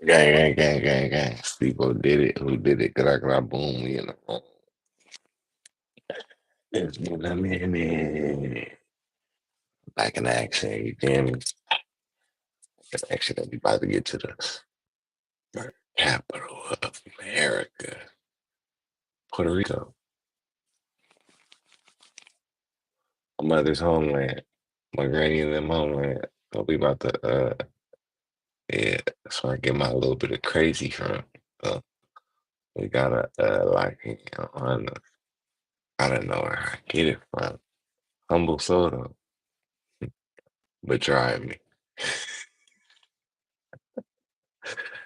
Gang, gang, gang, gang, gang. Stevo did it. Who did it? Boom. We in the room. It's been a minute. Back in action. You feel me? Back in action. We about to get to the capital of America, Puerto Rico. My mother's homeland. My granny and them homeland. So we about to, yeah. That's where I get my little bit of crazy from. So we gotta, I don't know where I get it from. Humble soda, but try me.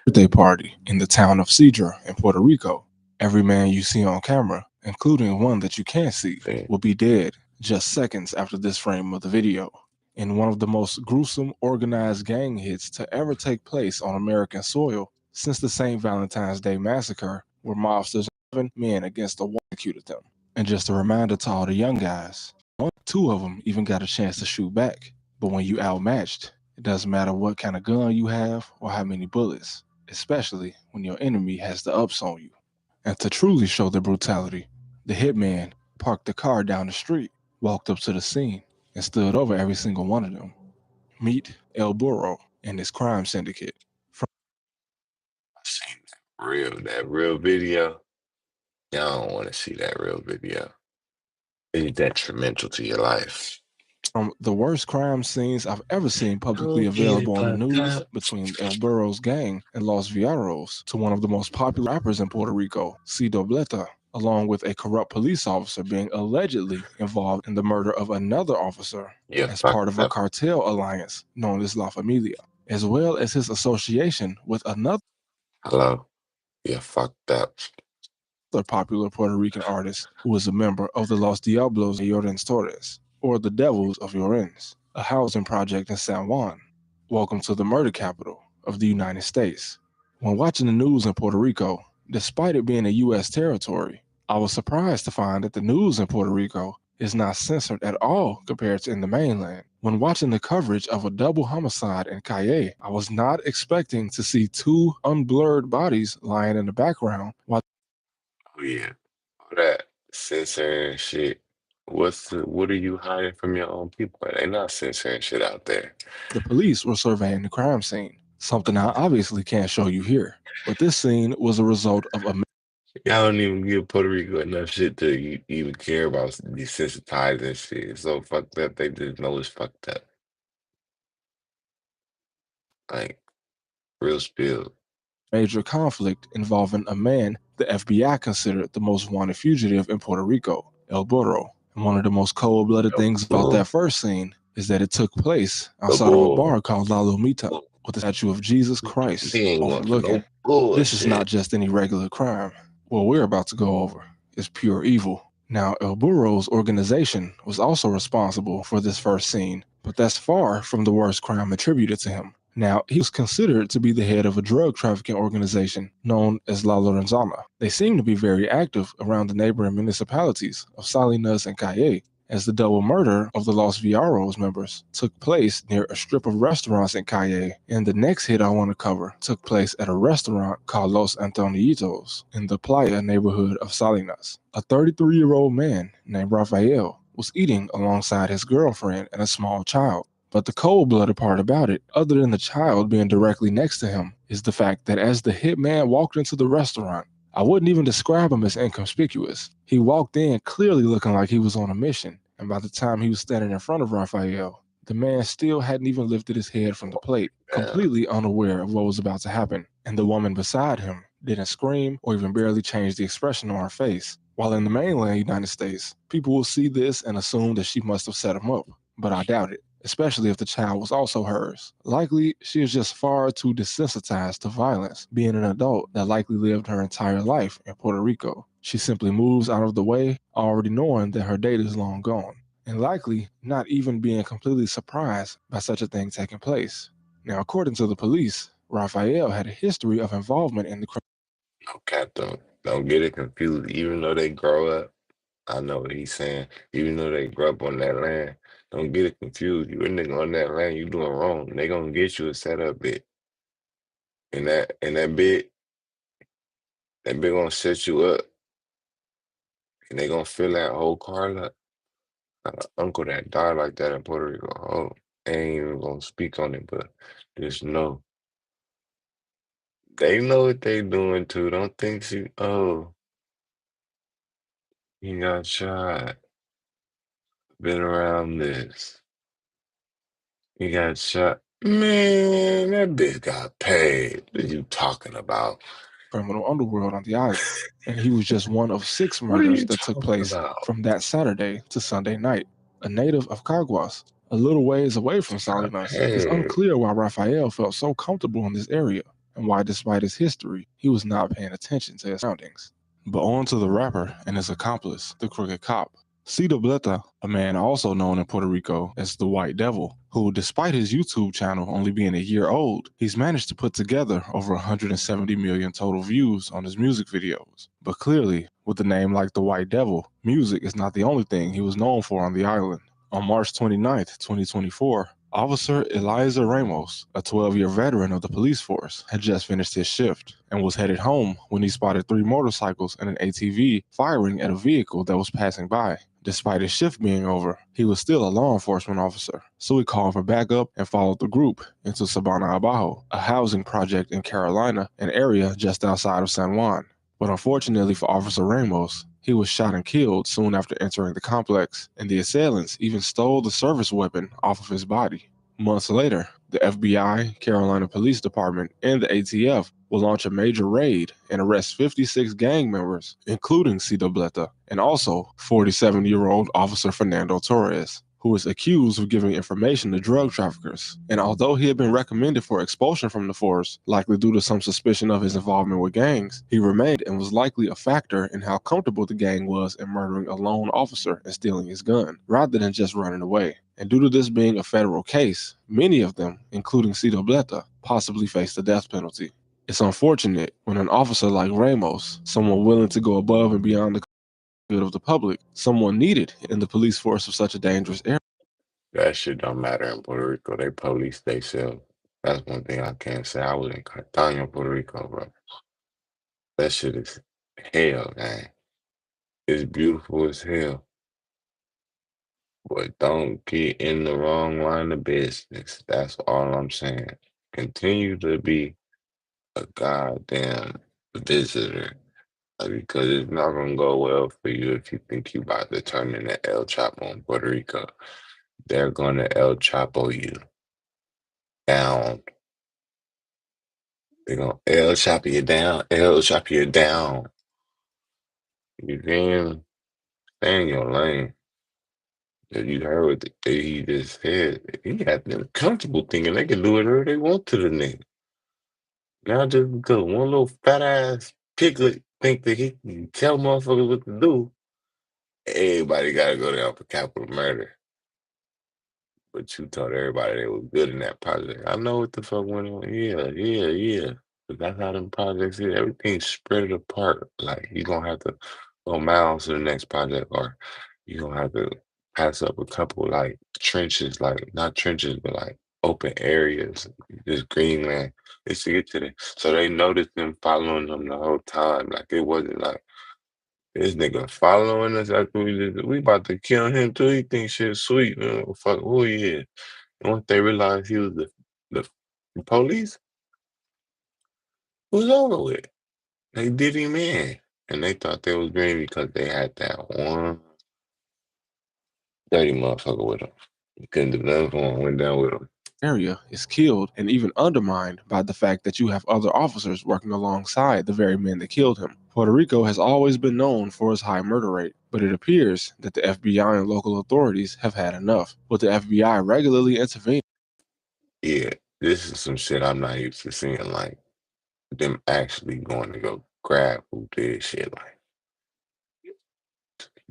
Birthday party in the town of Cedra in Puerto Rico. Every man you see on camera, including one that you can't see, See? will be dead just seconds after this frame of the video. In one of the most gruesome organized gang hits to ever take place on American soil since the St. Valentine's Day massacre, where mobsters 7 men against a woman executed them. And just a reminder to all the young guys, two of them even got a chance to shoot back. But when you outmatched, it doesn't matter what kind of gun you have or how many bullets, especially when your enemy has the ups on you. And to truly show their brutality, the hitman parked the car down the street, walked up to the scene, and stood over every single one of them. Meet El Burro and his crime syndicate. I seen that real video. Y'all don't want to see that real video. It's detrimental to your life. From the worst crime scenes I've ever seen publicly Don't get it available on the fucked news up. between El Burro's gang and Los Viaros to one of the most popular rappers in Puerto Rico, Stevodidit, along with a corrupt police officer being allegedly involved in the murder of another officer You as fucked part of a up. cartel alliance known as La Familia, as well as his association with another Hello? You fucked up. popular Puerto Rican artist who is a member of the Los Diablos de Llorens Torres, or the Devils of Llorens, a housing project in San Juan. Welcome to the murder capital of the United States. When watching the news in Puerto Rico, despite it being a U.S. territory, I was surprised to find that the news in Puerto Rico is not censored at all compared to in the mainland. When watching the coverage of a double homicide in Calle, I was not expecting to see two unblurred bodies lying in the background while Oh, yeah. All that censoring shit. What are you hiding from your own people? They not censoring shit out there. the police were surveying the crime scene, something I obviously can't show you here. But this scene was a result of a Y'all don't even give Puerto Rico enough shit to even care about desensitizing shit. It's so fucked up. They just know it's fucked up. Like, real spill. major conflict involving a man the FBI considered the most wanted fugitive in Puerto Rico, El Burro. And one of the most cold-blooded things about Boom. that first scene is that it took place outside of a Boom. bar called La Lomita, with the statue of Jesus Christ They ain't going for overlooking. no This is not bullshit. just any regular crime. What we're about to go over is pure evil. Now, El Burro's organization was also responsible for this first scene, but that's far from the worst crime attributed to him. Now, he was considered to be the head of a drug trafficking organization known as La Lorenzana. They seem to be very active around the neighboring municipalities of Salinas and Calle, as the double murder of the Los Viaros members took place near a strip of restaurants in Calle, and the next hit I want to cover took place at a restaurant called Los Antonitos in the Playa neighborhood of Salinas. A 33-year-old man named Rafael was eating alongside his girlfriend and a small child. But the cold-blooded part about it, other than the child being directly next to him, is the fact that as the hitman walked into the restaurant, I wouldn't even describe him as inconspicuous. He walked in clearly looking like he was on a mission, and by the time he was standing in front of Raphael, the man still hadn't even lifted his head from the plate, Damn. completely unaware of what was about to happen. And the woman beside him didn't scream or even barely change the expression on her face. While in the mainland United States, people will see this and assume that she must have set him up, but I doubt it, especially if the child was also hers. Likely, she is just far too desensitized to violence, being an adult that likely lived her entire life in Puerto Rico. She simply moves out of the way, already knowing that her date is long gone, and likely not even being completely surprised by such a thing taking place. Now, according to the police, Raphael had a history of involvement in the crime. No cap, don't get it confused. Even though they grow up, I know what he's saying. Even though they grew up on that land, don't get it confused. You a nigga on that land, you doing wrong. They gonna get you a setup bit. and that bit gonna set you up, and they gonna fill that whole car up. Uncle that died like that in Puerto Rico. Oh, I ain't even gonna speak on it, but just know they know what they doing too. Don't think he got shot. Been around this. He got shot. Man, that bitch got paid. What are you talking about? criminal underworld on the island, and he was just one of 6 What are murders you that took talking place about? from that Saturday to Sunday night. A native of Caguas, a little ways away from Got Salinas, it's paid. unclear why Rafael felt so comfortable in this area and why, despite his history, he was not paying attention to his surroundings. But on to the rapper and his accomplice, the crooked cop. Bleta, a man also known in Puerto Rico as the White Devil, who, despite his YouTube channel only being a year old, he's managed to put together over 170 million total views on his music videos. But clearly, with a name like the White Devil, music is not the only thing he was known for on the island. On March 29th, 2024, Officer Eliza Ramos, a 12-year veteran of the police force, had just finished his shift and was headed home when he spotted 3 motorcycles and an ATV firing at a vehicle that was passing by. Despite his shift being over, he was still a law enforcement officer, so he called for backup and followed the group into Sabana Abajo, a housing project in Carolina, an area just outside of San Juan. But unfortunately for Officer Ramos, he was shot and killed soon after entering the complex, and the assailants even stole the service weapon off of his body. Months later, the FBI, Carolina Police Department, and the ATF will launch a major raid and arrest 56 gang members, including Bleta, and also 47-year-old Officer Fernando Torres, who is accused of giving information to drug traffickers. And although he had been recommended for expulsion from the force, likely due to some suspicion of his involvement with gangs, he remained and was likely a factor in how comfortable the gang was in murdering a lone officer and stealing his gun, rather than just running away. And due to this being a federal case, many of them, including Bleta, possibly face the death penalty. It's unfortunate when an officer like Ramos, someone willing to go above and beyond the good of the public, someone needed in the police force of such a dangerous area. That shit don't matter in Puerto Rico. They police themselves. That's one thing I can't say. I was in Catania, Puerto Rico, bro. That shit is hell, man. It's beautiful as hell. But don't get in the wrong line of business. That's all I'm saying. Continue to be a goddamn visitor. Because it's not gonna go well for you if you think you about to turn into El Chapo in Puerto Rico. They're gonna El Chapo you down. They're gonna El Chapo you down. El Chapo you down. You then stay in your lane. If you heard what he just said, he had them comfortable thinking they can do whatever they want to the nigga. Now just because one little fat ass piglet think that he can tell motherfuckers what to do, everybody gotta go down for capital murder. But you told everybody they was good in that project. I know what the fuck went on. Yeah, yeah, yeah. But that's how them projects is. Everything's spread apart. Like you gonna have to go miles to the next project, or you gonna have to pass up a couple like trenches, like not trenches, but like open areas, just green land. It's to get to them. So they noticed them following them the whole time. Like it wasn't like this nigga following us after we about to kill him too. He thinks shit sweet. Fuck who he is. And once they realized he was the police, it was over with. They did him in. And they thought they was green because they had that one dirty motherfucker with them. You couldn't do nothing for him, went down with him. Area is killed and even undermined by the fact that you have other officers working alongside the very men that killed him. Puerto Rico has always been known for its high murder rate, but it appears that the FBI and local authorities have had enough, with the FBI regularly intervening. Yeah, this is some shit I'm not used to seeing. Like them actually going to go grab who did shit. Like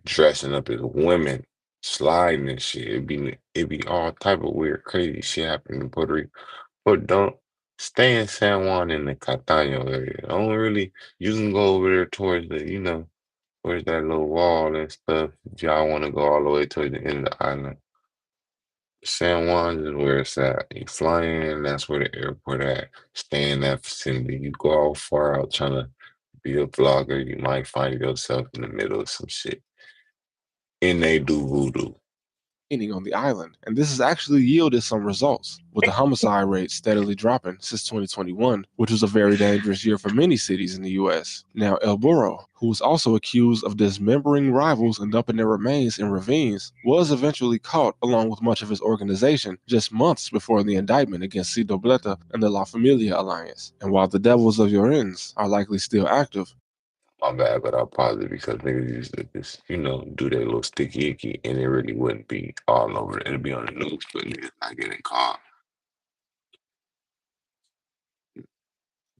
dressing up as women, sliding and shit. It be all type of weird, crazy shit happening in Puerto Rico. But don't stay in San Juan in the Catano area. Don't really. You can go over there towards where's that little wall and stuff. If y'all want to go all the way towards the end of the island, San Juan is where it's at. You fly in, that's where the airport at. Stay in that vicinity. You go all far out trying to be a vlogger, you might find yourself in the middle of some shit. And they do voodoo. On the island, and this has actually yielded some results, with the homicide rate steadily dropping since 2021, which was a very dangerous year for many cities in the US. Now, El Burro, who was also accused of dismembering rivals and dumping their remains in ravines, was eventually caught along with much of his organization just months before the indictment against C. Dobleta and the La Familia Alliance. And while the Devils of Llorens are likely still active, My bad, but I'll pause it because niggas used to just, do their little sticky icky and it really wouldn't be all over. It'd be on the news, but niggas not getting caught.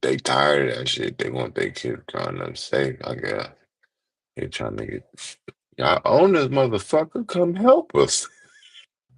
They tired of that shit. They want their kids growing up safe, I guess. They trying to get y'all own this motherfucker, come help us.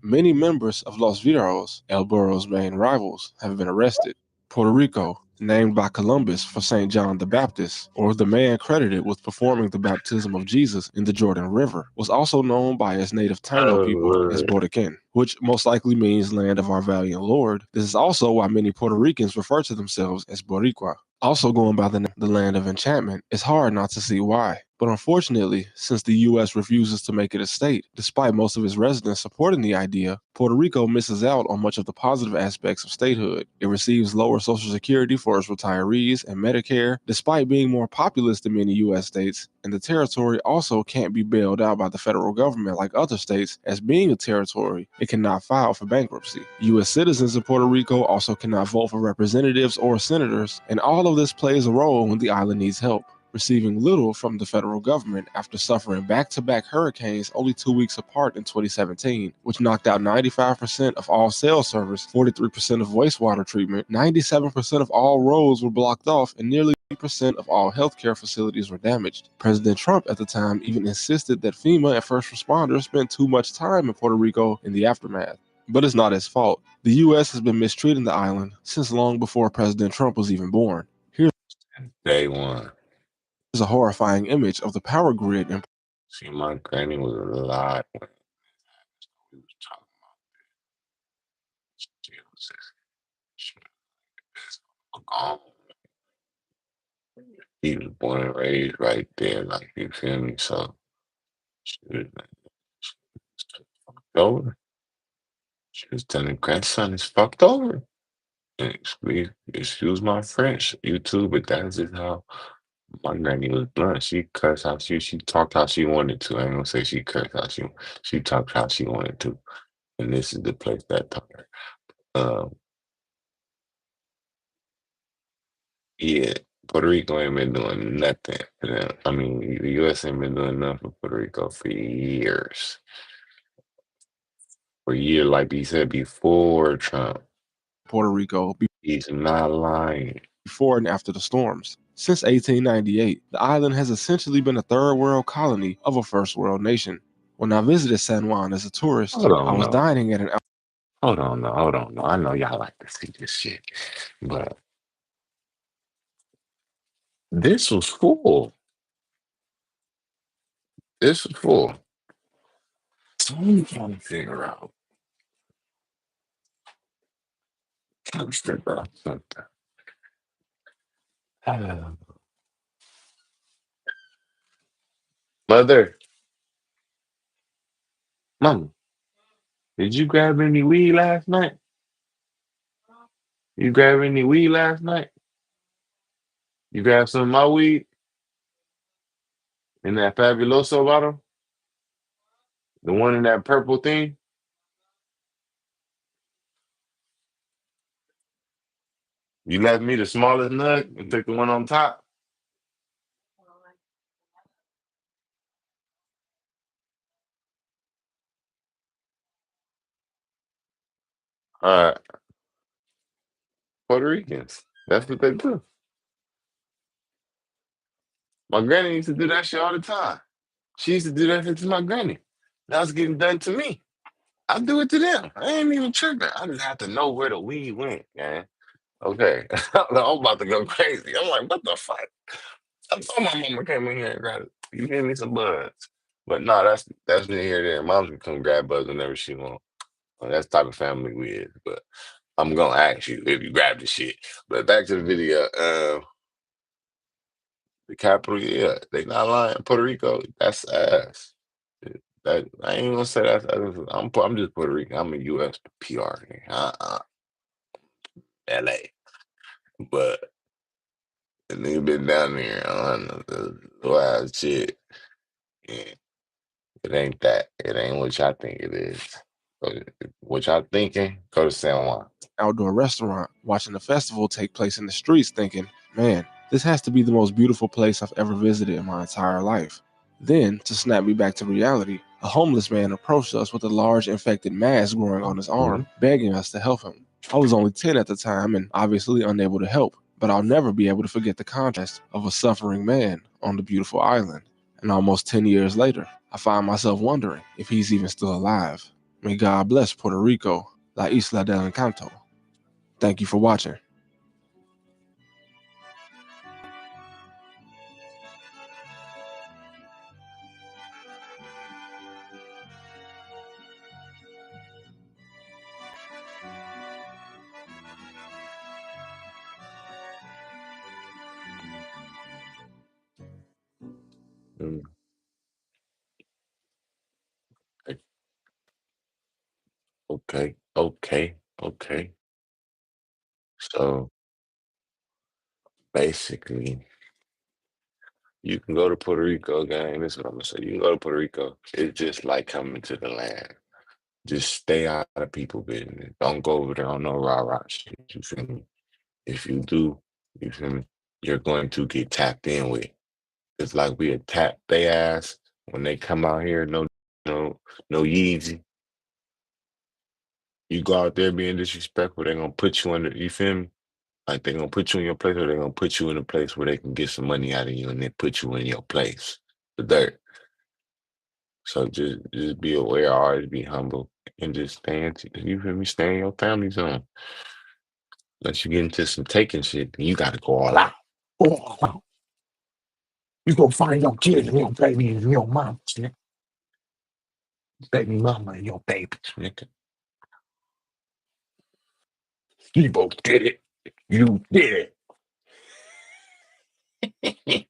many members of Los Viranos, El Burro's main rivals, have been arrested. Puerto Rico, named by Columbus for St. John the Baptist, or the man credited with performing the baptism of Jesus in the Jordan River, was also known by its native Taino people as Oh, Bordequén, which most likely means land of our valiant Lord. This is also why many Puerto Ricans refer to themselves as Boricua. Also going by the name the land of enchantment, it's hard not to see why. But unfortunately, since the U.S. refuses to make it a state, despite most of its residents supporting the idea, Puerto Rico misses out on much of the positive aspects of statehood. It receives lower Social Security for its retirees and Medicare, despite being more populous than many U.S. states, and the territory also can't be bailed out by the federal government like other states, as being a territory, it cannot file for bankruptcy. U.S. citizens of Puerto Rico also cannot vote for representatives or senators, and all of this plays a role when the island needs help, receiving little from the federal government after suffering back-to-back hurricanes only 2 weeks apart in 2017, which knocked out 95% of all cell service, 43% of wastewater treatment, 97% of all roads were blocked off, and nearly 80% of all healthcare facilities were damaged. President Trump at the time even insisted that FEMA and first responders spent too much time in Puerto Rico in the aftermath. But it's not his fault. The U.S. has been mistreating the island since long before President Trump was even born. Here's day one. a horrifying image of the power grid in See, my granny was alive when we was talking about she was just gone. He was born and raised right there, like you feel me. So she was fucked over. She was telling grandson is fucked over. And excuse my French, you too, but that's just how my granny was blunt. She cussed how she talked how she wanted to. I ain't gonna say she cursed how she talked how she wanted to. And this is the place that taught her. Um, yeah, Puerto Rico ain't been doing nothing for them. I mean, the US ain't been doing nothing for Puerto Rico for years. For years, like he said before Trump. Puerto Rico He's not lying. before and after the storms. Since 1898, the island has essentially been a third world colony of a first world nation. When I visited San Juan as a tourist, Hold I on, was no. dining at an Hold on, no. I know y'all like to see this shit, but this was full. This was full. So I'm trying to figure out. Trying to figure out something. Uh, Mother, mama, did you grab any weed last night? You grab any weed last night? You grab some of my weed in that Fabuloso bottle? The one in that purple thing? You left me the smallest nug and took the one on top? All right, Puerto Ricans. That's what they do. My granny used to do that shit all the time. She used to do that shit to my granny. That was getting done to me. I do it to them. I ain't even tripping. I just have to know where the weed went, man. Okay. I'm about to go crazy. I'm like, what the fuck? I thought my mama came in here and grabbed it. You give me some buds. But no, that's neither here nor there. Mom's can come grab buds whenever she want. Well, that's the type of family we is. But I'm gonna ask you if you grab the shit. But back to the video. The capital, yeah, they not lying. Puerto Rico, that's ass. That I ain't gonna say that. I'm just Puerto Rican. I'm a U.S. PR. L.A. But the nigga been down there on the wild shit. Yeah, it ain't that. It ain't what y'all think it is. So, what y'all thinking? Go to San Juan. Outdoor restaurant, watching the festival take place in the streets, thinking, man, this has to be the most beautiful place I've ever visited in my entire life. Then, to snap me back to reality, a homeless man approached us with a large infected mass growing on his arm, begging us to help him. I was only 10 at the time and obviously unable to help, but I'll never be able to forget the contrast of a suffering man on the beautiful island. And almost 10 years later, I find myself wondering if he's even still alive. May God bless Puerto Rico, La Isla del Encanto. Thank you for watching. Mm, okay, okay, okay. So basically, you can go to Puerto Rico, gang. This is what I'm gonna say. You can go to Puerto Rico. It's just like coming to the land. Just stay out of people business. Don't go over there on no rah-rah shit. You feel me? If you do, you feel me? You're going to get tapped in with. It's like we attack they ass when they come out here. No Yeezy. You go out there being disrespectful, they're gonna put you under. You feel me? Like they're gonna put you in your place, or they're gonna put you in a place where they can get some money out of you, and then put you in your place, the dirt. So just be aware, always be humble, and just you feel me? Stay in your family zone. Unless you get into some taking shit, then you gotta go all out. All out. You go find your kids and your baby and your mom, nigga. Baby mama and your babies, nigga. You both did it. You did it.